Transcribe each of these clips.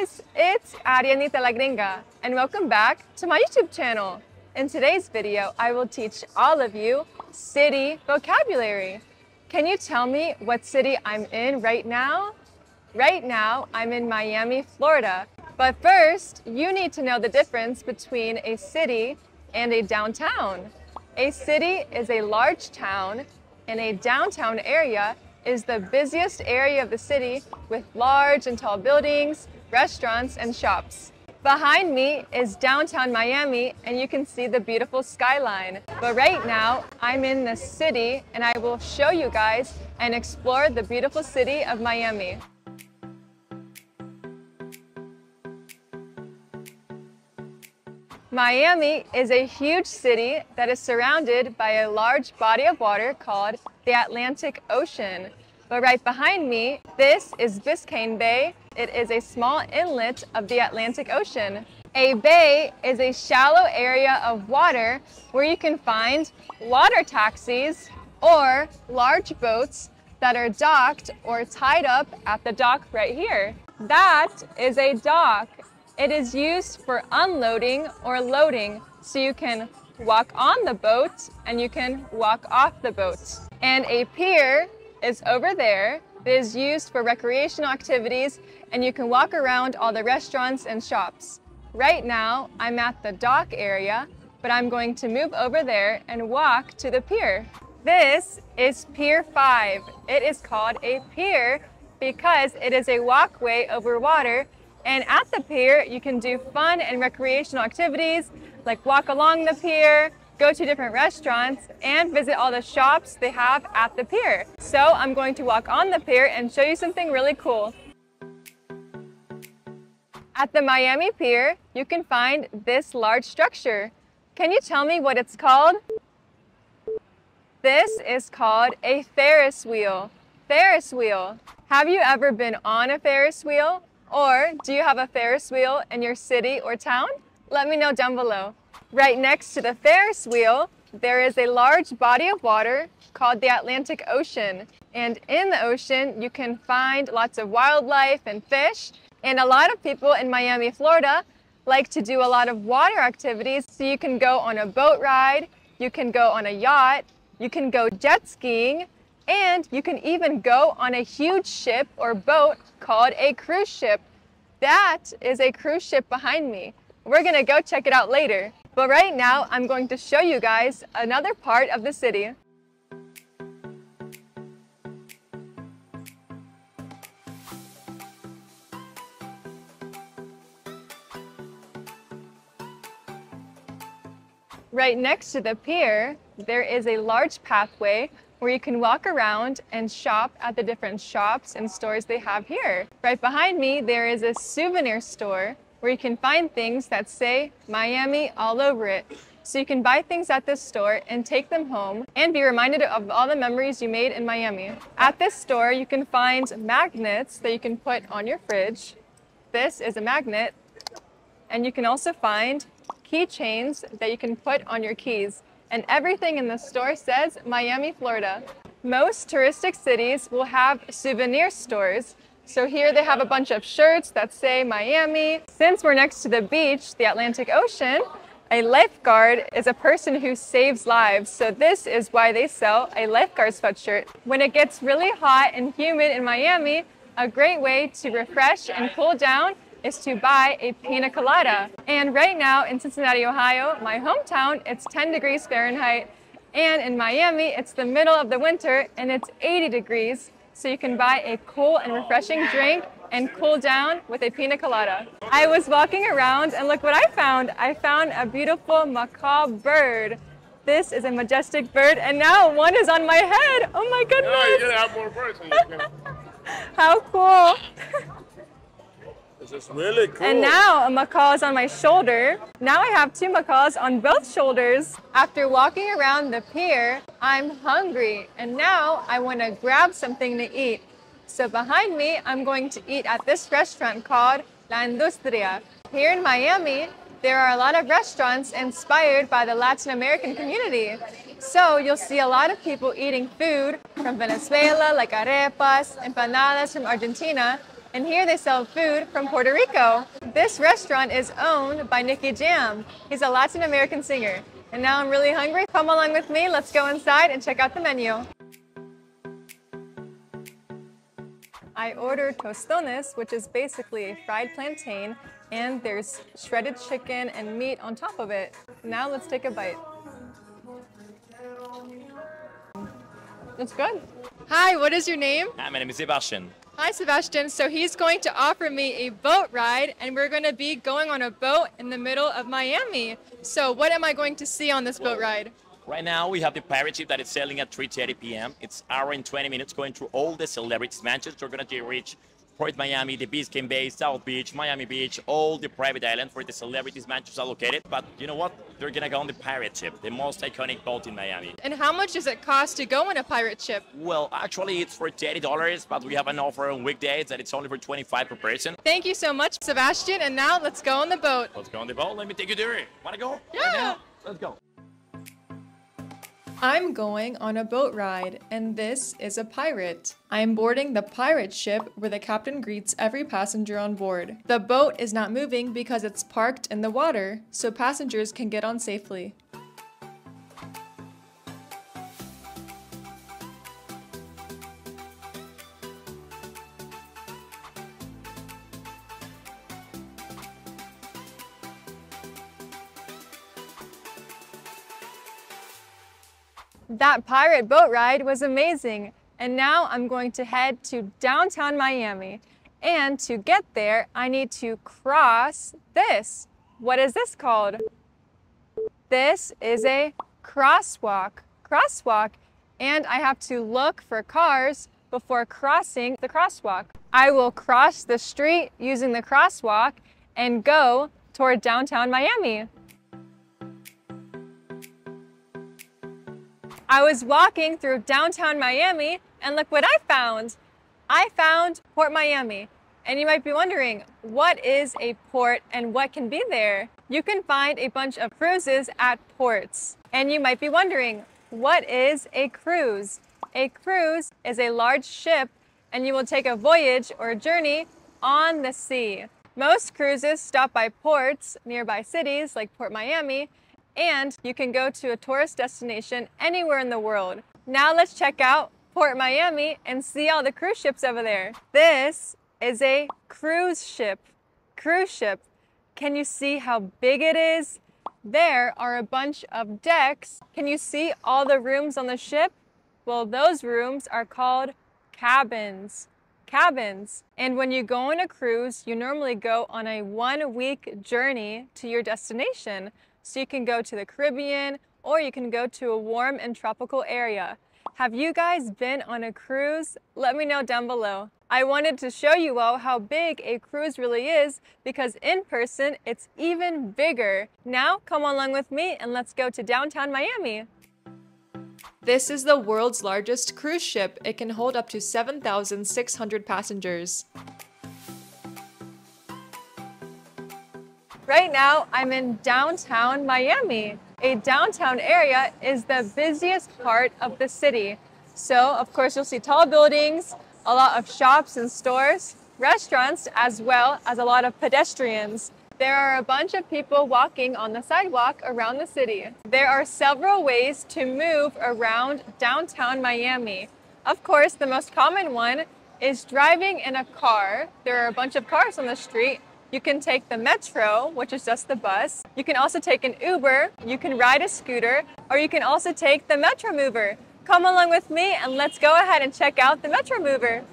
guys, it's Ariannitalagringa and welcome back to my YouTube channel. In today's video, I will teach all of you city vocabulary. Can you tell me what city I'm in right now? Right now, I'm in Miami, Florida. But first, you need to know the difference between a city and a downtown. A city is a large town, and a downtown area is the busiest area of the city with large and tall buildings, restaurants, and shops. Behind me is downtown Miami, and you can see the beautiful skyline. But right now, I'm in the city, and I will show you guys and explore the beautiful city of Miami. Miami is a huge city that is surrounded by a large body of water called the Atlantic Ocean. But right behind me, this is Biscayne Bay. It is a small inlet of the Atlantic Ocean. A bay is a shallow area of water where you can find water taxis or large boats that are docked or tied up at the dock right here. That is a dock. It is used for unloading or loading, so you can walk on the boat and you can walk off the boat. And a pier is over there. It is used for recreational activities, and you can walk around all the restaurants and shops. Right now, I'm at the dock area, but I'm going to move over there and walk to the pier. This is Pier 5. It is called a pier because it is a walkway over water. And at the pier, you can do fun and recreational activities like walk along the pier, go to different restaurants, and visit all the shops they have at the pier. So I'm going to walk on the pier and show you something really cool. At the Miami Pier, you can find this large structure. Can you tell me what it's called? This is called a Ferris wheel. Ferris wheel. Have you ever been on a Ferris wheel? Or do you have a Ferris wheel in your city or town? Let me know down below. Right next to the Ferris wheel, there is a large body of water called the Atlantic Ocean. And in the ocean, you can find lots of wildlife and fish. And a lot of people in Miami, Florida, like to do a lot of water activities. So you can go on a boat ride, you can go on a yacht, you can go jet skiing, and you can even go on a huge ship or boat called a cruise ship. That is a cruise ship behind me. We're gonna go check it out later. But right now, I'm going to show you guys another part of the city. Right next to the pier, there is a large pathway where you can walk around and shop at the different shops and stores they have here. Right behind me, there is a souvenir store where you can find things that say Miami all over it. So you can buy things at this store and take them home and be reminded of all the memories you made in Miami. At this store, you can find magnets that you can put on your fridge. This is a magnet. And you can also find keychains that you can put on your keys. And everything in the store says Miami, Florida. Most touristic cities will have souvenir stores. So here they have a bunch of shirts that say Miami. Since we're next to the beach, the Atlantic Ocean, a lifeguard is a person who saves lives. So this is why they sell a lifeguard sweatshirt. When it gets really hot and humid in Miami, a great way to refresh and cool down is to buy a pina colada. And right now in Cincinnati, Ohio, my hometown, it's 10 degrees Fahrenheit. And in Miami, it's the middle of the winter and it's 80 degrees. So you can buy a cool and refreshing drink and cool down with a pina colada. I was walking around and look what I found. I found a beautiful macaw bird. This is a majestic bird and now one is on my head. Oh my goodness. No, you're gonna have more birds. How cool. This is really cool. And now a macaw is on my shoulder. Now I have two macaws on both shoulders. After walking around the pier, I'm hungry. And now I want to grab something to eat. So behind me, I'm going to eat at this restaurant called La Industria. Here in Miami, there are a lot of restaurants inspired by the Latin American community. So you'll see a lot of people eating food from Venezuela, like arepas, empanadas from Argentina, And here they sell food from Puerto Rico. This restaurant is owned by Nicky Jam. He's a Latin American singer. And now I'm really hungry. Come along with me. Let's go inside and check out the menu. I ordered tostones, which is basically a fried plantain, and there's shredded chicken and meat on top of it. Now let's take a bite. It's good. Hi, what is your name? Hi, my name is Sebastian. Hi, Sebastian. So he's going to offer me a boat ride, and we're going to be going on a boat in the middle of Miami. So what am I going to see on this boat ride? Right now, we have the pirate ship that is sailing at 3:30 p.m. It's an hour and 20 minutes going through all the celebrities' mansions. We're going to reach Port Miami, the Biscayne Bay, South Beach, Miami Beach, all the private islands where the celebrities' mansions are located. But you know what? They're going to go on the pirate ship, the most iconic boat in Miami. And how much does it cost to go on a pirate ship? Well, actually, it's for $30, but we have an offer on weekdays that it's only for $25 per person. Thank you so much, Sebastian. And now let's go on the boat. Let's go on the boat. Let me take you there. Want to go? Yeah. Right now? Let's go. I'm going on a boat ride, and this is a pirate. I'm boarding the pirate ship where the captain greets every passenger on board. The boat is not moving because it's parked in the water, so passengers can get on safely. That pirate boat ride was amazing, and now I'm going to head to downtown Miami. And to get there, I need to cross this. What is this called? This is a crosswalk. Crosswalk, and I have to look for cars before crossing the crosswalk. I will cross the street using the crosswalk and go toward downtown Miami. I was walking through downtown Miami, and look what I found. I found Port Miami. And you might be wondering, what is a port and what can be there? You can find a bunch of cruises at ports. And you might be wondering, what is a cruise? A cruise is a large ship, and you will take a voyage or a journey on the sea. Most cruises stop by ports nearby cities like Port Miami, and you can go to a tourist destination anywhere in the world. Now let's check out Port Miami and see all the cruise ships over there. This is a cruise ship. Cruise ship. Can you see how big it is? There are a bunch of decks. Can you see all the rooms on the ship? Well, those rooms are called cabins. Cabins. And when you go on a cruise, you normally go on a 1-week journey to your destination. So you can go to the Caribbean, or you can go to a warm and tropical area. Have you guys been on a cruise? Let me know down below. I wanted to show you all how big a cruise really is, because in person, it's even bigger. Now, come along with me and let's go to downtown Miami. This is the world's largest cruise ship. It can hold up to 7,600 passengers. Right now, I'm in downtown Miami. A downtown area is the busiest part of the city. So, of course, you'll see tall buildings, a lot of shops and stores, restaurants, as well as a lot of pedestrians. There are a bunch of people walking on the sidewalk around the city. There are several ways to move around downtown Miami. Of course, the most common one is driving in a car. There are a bunch of cars on the street. You can take the Metro, which is just the bus. You can also take an Uber. You can ride a scooter, or you can also take the Metromover. Come along with me and let's go ahead and check out the Metromover.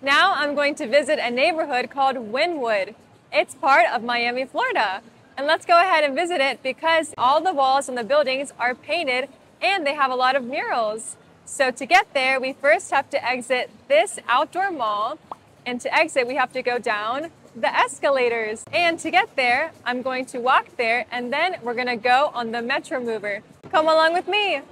Now I'm going to visit a neighborhood called Wynwood. It's part of Miami, Florida. And let's go ahead and visit it because all the walls and the buildings are painted and they have a lot of murals. So to get there, we first have to exit this outdoor mall. And to exit, we have to go down the escalators. And to get there, I'm going to walk there and then we're gonna go on the Metromover. Come along with me.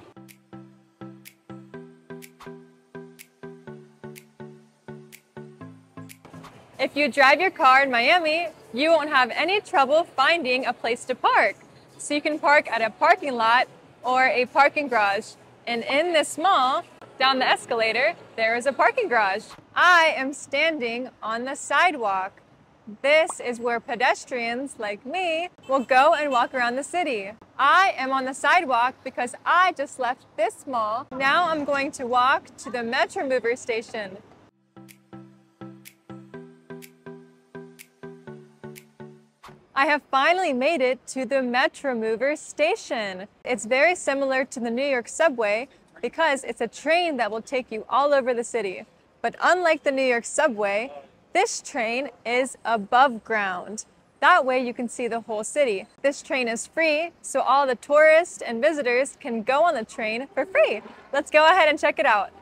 If you drive your car in Miami, you won't have any trouble finding a place to park. So you can park at a parking lot or a parking garage. And in this mall, down the escalator, there is a parking garage. I am standing on the sidewalk. This is where pedestrians like me will go and walk around the city. I am on the sidewalk because I just left this mall. Now I'm going to walk to the Metromover station. I have finally made it to the Metromover station. It's very similar to the New York subway because it's a train that will take you all over the city. But unlike the New York subway, this train is above ground. That way you can see the whole city. This train is free, so all the tourists and visitors can go on the train for free. Let's go ahead and check it out.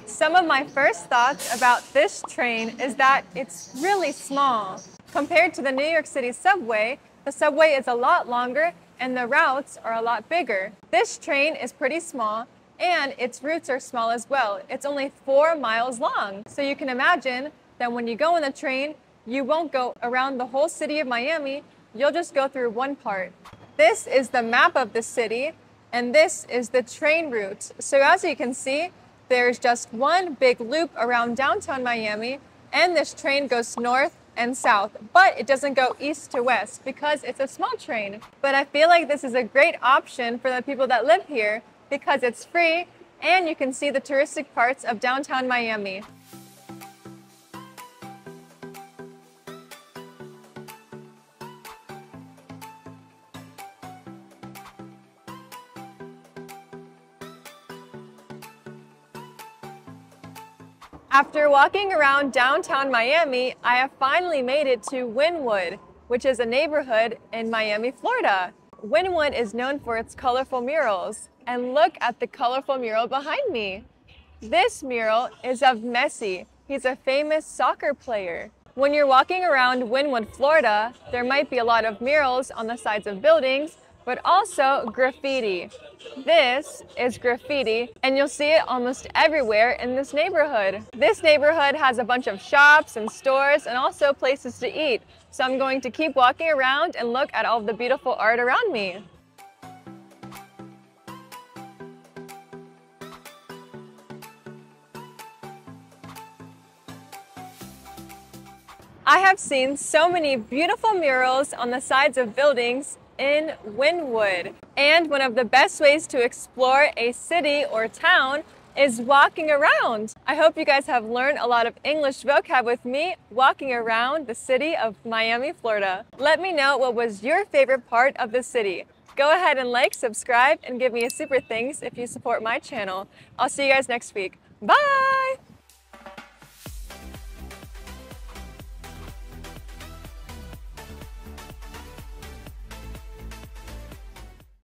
Some of my first thoughts about this train is that it's really small. Compared to the New York City subway, the subway is a lot longer and the routes are a lot bigger. This train is pretty small and its routes are small as well. It's only 4 miles long. So you can imagine that when you go on the train, you won't go around the whole city of Miami, you'll just go through one part. This is the map of the city and this is the train route. So as you can see, there's just one big loop around downtown Miami and this train goes north and south, but it doesn't go east to west because it's a small train. But I feel like this is a great option for the people that live here because it's free and you can see the touristic parts of downtown Miami. After walking around downtown Miami, I have finally made it to Wynwood, which is a neighborhood in Miami, Florida. Wynwood is known for its colorful murals, and look at the colorful mural behind me. This mural is of Messi. He's a famous soccer player. When you're walking around Wynwood, Florida, there might be a lot of murals on the sides of buildings, but also graffiti. This is graffiti, and you'll see it almost everywhere in this neighborhood. This neighborhood has a bunch of shops and stores and also places to eat. So I'm going to keep walking around and look at all of the beautiful art around me. I have seen so many beautiful murals on the sides of buildings in Wynwood. And one of the best ways to explore a city or town is walking around. I hope you guys have learned a lot of English vocab with me walking around the city of Miami, Florida. Let me know what was your favorite part of the city. Go ahead and like, subscribe, and give me a super thanks if you support my channel. I'll see you guys next week. Bye!